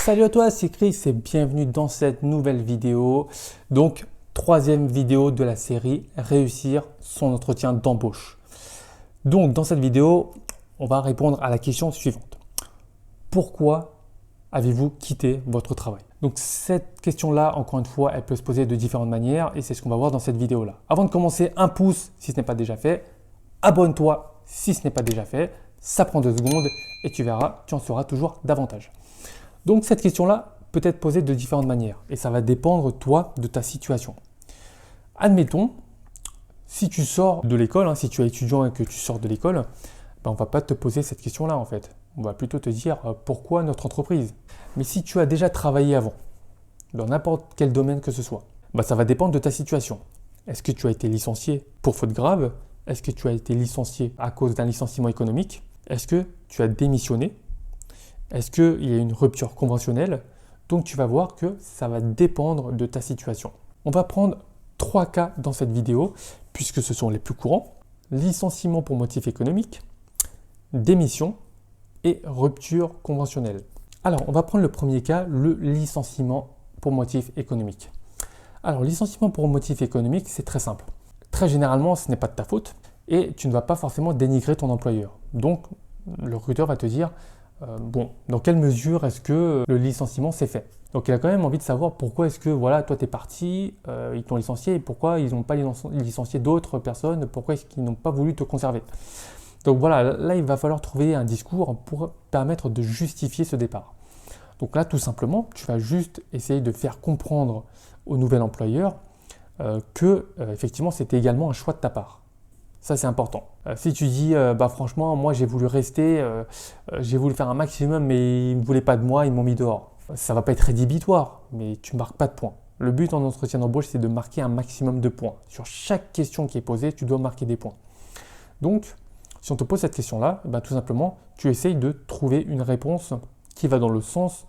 Salut à toi, c'est Chris et bienvenue dans cette nouvelle vidéo. Donc, troisième vidéo de la série Réussir son entretien d'embauche. Donc, dans cette vidéo, on va répondre à la question suivante. Pourquoi avez-vous quitté votre travail? Donc, cette question-là, encore une fois, elle peut se poser de différentes manières et c'est ce qu'on va voir dans cette vidéo-là. Avant de commencer, un pouce si ce n'est pas déjà fait. Abonne-toi si ce n'est pas déjà fait. Ça prend 2 secondes et tu verras, tu en sauras toujours davantage. Donc cette question-là peut être posée de différentes manières et ça va dépendre toi de ta situation. Admettons, si tu sors de l'école, si tu es étudiant et que tu sors de l'école, on ne va pas te poser cette question-là en fait. On va plutôt te dire pourquoi notre entreprise. Mais si tu as déjà travaillé avant, dans n'importe quel domaine que ce soit, ça va dépendre de ta situation. Est-ce que tu as été licencié pour faute grave? Est-ce que tu as été licencié à cause d'un licenciement économique? Est-ce que tu as démissionné? Est-ce qu'il y a une rupture conventionnelle? Donc tu vas voir que ça va dépendre de ta situation. On va prendre 3 cas dans cette vidéo, puisque ce sont les plus courants. Licenciement pour motif économique, démission et rupture conventionnelle. Alors on va prendre le premier cas, le licenciement pour motif économique. Alors licenciement pour motif économique, c'est très simple. Très généralement, ce n'est pas de ta faute et tu ne vas pas forcément dénigrer ton employeur. Donc le recruteur va te dire dans quelle mesure est-ce que le licenciement s'est fait? Donc il a quand même envie de savoir pourquoi est-ce que toi tu es parti, ils t'ont licencié et pourquoi ils n'ont pas licencié d'autres personnes, pourquoi est-ce qu'ils n'ont pas voulu te conserver. Donc voilà, là il va falloir trouver un discours pour permettre de justifier ce départ. Donc là tout simplement, tu vas juste essayer de faire comprendre au nouvel employeur que effectivement c'était également un choix de ta part. Ça, c'est important. Si tu dis, franchement, moi, j'ai voulu rester, j'ai voulu faire un maximum, mais ils ne voulaient pas de moi, ils m'ont mis dehors. Ça ne va pas être rédhibitoire, mais tu ne marques pas de points. Le but en entretien d'embauche, c'est de marquer un maximum de points. Sur chaque question qui est posée, tu dois marquer des points. Donc, si on te pose cette question-là, tout simplement, tu essayes de trouver une réponse qui va dans le sens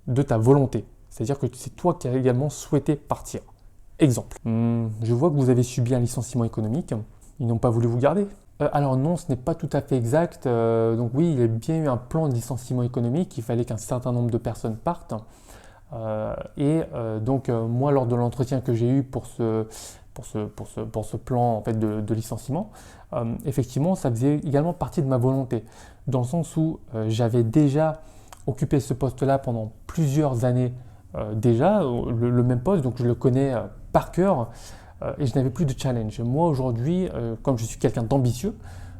de ta volonté. C'est-à-dire que c'est toi qui as également souhaité partir. Exemple, je vois que vous avez subi un licenciement économique. Ils n'ont pas voulu vous garder. Alors non, ce n'est pas tout à fait exact. Donc oui, il y a bien eu un plan de licenciement économique. Il fallait qu'un certain nombre de personnes partent. Donc moi, lors de l'entretien que j'ai eu pour ce plan en fait, de licenciement, effectivement, ça faisait également partie de ma volonté. Dans le sens où j'avais déjà occupé ce poste-là pendant plusieurs années déjà, le même poste, donc je le connais par cœur. Et je n'avais plus de challenge. Moi aujourd'hui, comme je suis quelqu'un d'ambitieux,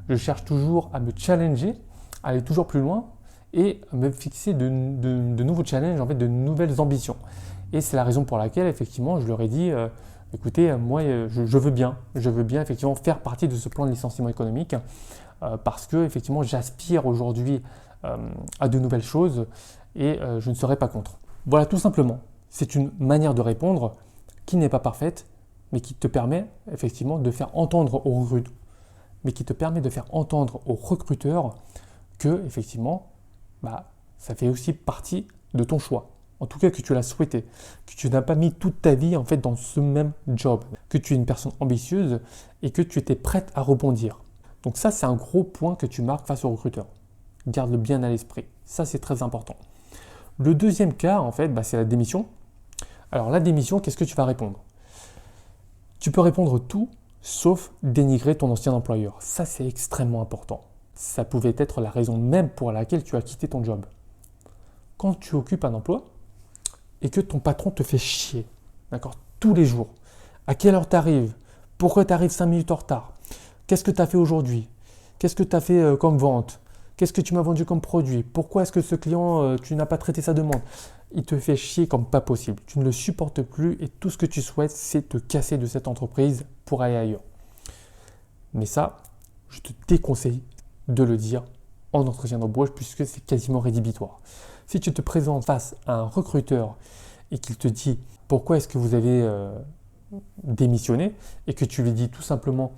je cherche toujours à me challenger, à aller toujours plus loin et me fixer de nouveaux challenges, en fait, de nouvelles ambitions. Et c'est la raison pour laquelle effectivement je leur ai dit, écoutez, moi je veux bien effectivement faire partie de ce plan de licenciement économique parce que effectivement j'aspire aujourd'hui à de nouvelles choses et je ne serai pas contre. Voilà, tout simplement. C'est une manière de répondre qui n'est pas parfaite, mais qui te permet effectivement de faire entendre aux recruteurs que effectivement, ça fait aussi partie de ton choix. En tout cas, que tu l'as souhaité, que tu n'as pas mis toute ta vie en fait dans ce même job, que tu es une personne ambitieuse et que tu étais prête à rebondir. Donc ça, c'est un gros point que tu marques face au recruteur. Garde-le bien à l'esprit. Ça, c'est très important. Le deuxième cas, en fait, c'est la démission. Alors la démission, qu'est-ce que tu vas répondre? Tu peux répondre tout sauf dénigrer ton ancien employeur. Ça, c'est extrêmement important. Ça pouvait être la raison même pour laquelle tu as quitté ton job. Quand tu occupes un emploi et que ton patron te fait chier, d'accord, tous les jours, à quelle heure tu arrives? Pourquoi tu arrives 5 minutes en retard? Qu'est-ce que tu as fait aujourd'hui? Qu'est-ce que tu as fait comme vente? Qu'est-ce que tu m'as vendu comme produit? Pourquoi est-ce que ce client, tu n'as pas traité sa demande? Il te fait chier comme pas possible. Tu ne le supportes plus et tout ce que tu souhaites, c'est te casser de cette entreprise pour aller ailleurs. Mais ça, je te déconseille de le dire en entretien d'embauche puisque c'est quasiment rédhibitoire. Si tu te présentes face à un recruteur et qu'il te dit pourquoi est-ce que vous avez démissionné et que tu lui dis tout simplement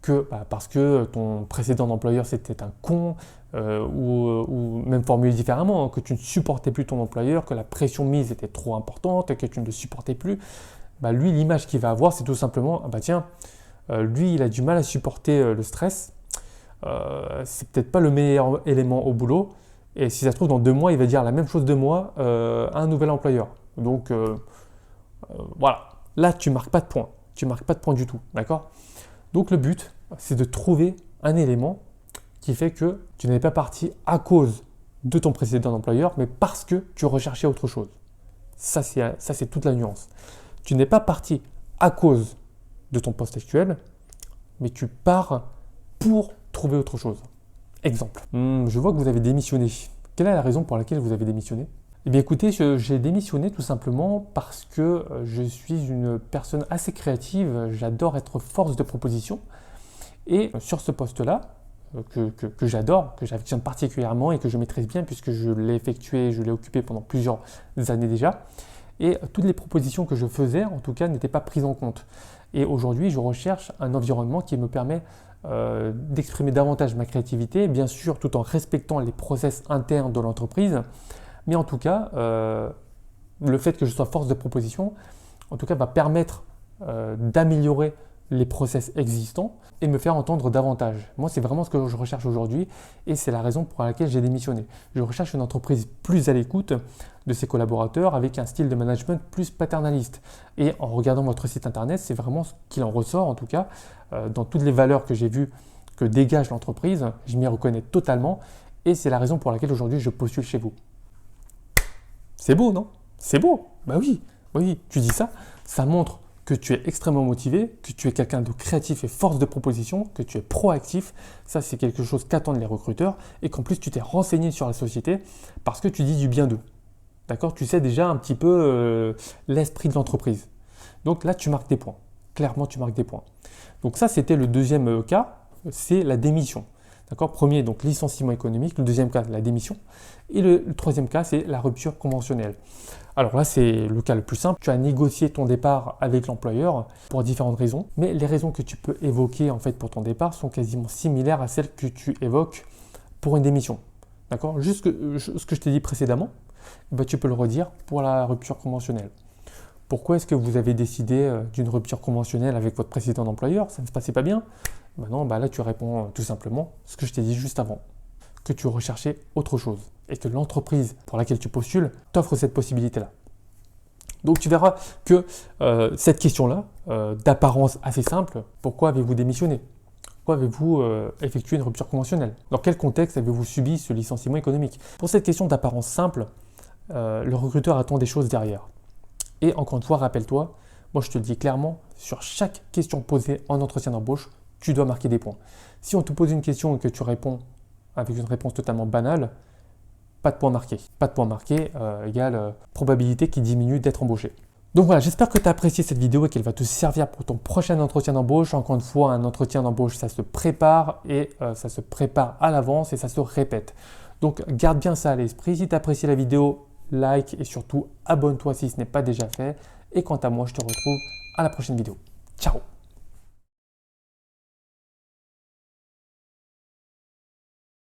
que parce que ton précédent employeur c'était un con ou même formulé différemment, que tu ne supportais plus ton employeur, que la pression mise était trop importante et que tu ne le supportais plus, lui l'image qu'il va avoir c'est tout simplement lui il a du mal à supporter le stress, c'est peut-être pas le meilleur élément au boulot Et si ça se trouve, dans 2 mois, il va dire la même chose de moi à un nouvel employeur. Donc, voilà. Là, tu ne marques pas de points. Tu ne marques pas de points du tout. D'accord? Donc, le but, c'est de trouver un élément qui fait que tu n'es pas parti à cause de ton précédent employeur, mais parce que tu recherchais autre chose. Ça, c'est toute la nuance. Tu n'es pas parti à cause de ton poste actuel, mais tu pars pour trouver autre chose. Exemple. Je vois que vous avez démissionné. Quelle est la raison pour laquelle vous avez démissionné? Eh bien écoutez, j'ai démissionné tout simplement parce que je suis une personne assez créative, j'adore être force de proposition et sur ce poste-là, que j'adore, que j'affectionne particulièrement et que je maîtrise bien puisque je l'ai effectué, je l'ai occupé pendant plusieurs années déjà et toutes les propositions que je faisais en tout cas n'étaient pas prises en compte. Et aujourd'hui, je recherche un environnement qui me permet d'exprimer davantage ma créativité, bien sûr tout en respectant les process internes de l'entreprise. Mais en tout cas, le fait que je sois force de proposition, en tout cas, va permettre d'améliorer les process existants et me faire entendre davantage. Moi, c'est vraiment ce que je recherche aujourd'hui et c'est la raison pour laquelle j'ai démissionné. Je recherche une entreprise plus à l'écoute de ses collaborateurs avec un style de management plus paternaliste. Et en regardant votre site internet, c'est vraiment ce qu'il en ressort, en tout cas, dans toutes les valeurs que j'ai vues que dégage l'entreprise, je m'y reconnais totalement et c'est la raison pour laquelle aujourd'hui je postule chez vous. C'est beau, non? C'est beau. Bah oui, oui, tu dis ça, ça montre que tu es extrêmement motivé, que tu es quelqu'un de créatif et force de proposition, que tu es proactif. Ça, c'est quelque chose qu'attendent les recruteurs et qu'en plus, tu t'es renseigné sur la société parce que tu dis du bien d'eux. D'accord? Tu sais déjà un petit peu l'esprit de l'entreprise. Donc là, tu marques des points. Clairement, tu marques des points. Donc ça, c'était le deuxième cas, c'est la démission. D'accord? Premier, donc licenciement économique. Le deuxième cas, la démission. Et le troisième cas, c'est la rupture conventionnelle. Alors là, c'est le cas le plus simple. Tu as négocié ton départ avec l'employeur pour différentes raisons. Mais les raisons que tu peux évoquer en fait pour ton départ sont quasiment similaires à celles que tu évoques pour une démission. D'accord? Juste ce que je t'ai dit précédemment, bah, tu peux le redire pour la rupture conventionnelle. Pourquoi est-ce que vous avez décidé d'une rupture conventionnelle avec votre précédent employeur? Ça ne se passait pas bien? Ben non, bah là tu réponds tout simplement ce que je t'ai dit juste avant, que tu recherchais autre chose et que l'entreprise pour laquelle tu postules t'offre cette possibilité-là. Donc tu verras que cette question-là, d'apparence assez simple, pourquoi avez-vous démissionné? Pourquoi avez-vous effectué une rupture conventionnelle? Dans quel contexte avez-vous subi ce licenciement économique? Pour cette question d'apparence simple, le recruteur attend des choses derrière. Et encore une fois, rappelle-toi, moi je te le dis clairement, sur chaque question posée en entretien d'embauche, tu dois marquer des points. Si on te pose une question et que tu réponds avec une réponse totalement banale, pas de points marqués. Pas de points marqués égale probabilité qui diminue d'être embauché. Donc voilà, j'espère que tu as apprécié cette vidéo et qu'elle va te servir pour ton prochain entretien d'embauche. Encore une fois, un entretien d'embauche, ça se prépare et ça se prépare à l'avance et ça se répète. Donc garde bien ça à l'esprit. Si tu as apprécié la vidéo, like et surtout abonne-toi si ce n'est pas déjà fait. Et quant à moi, je te retrouve à la prochaine vidéo. Ciao!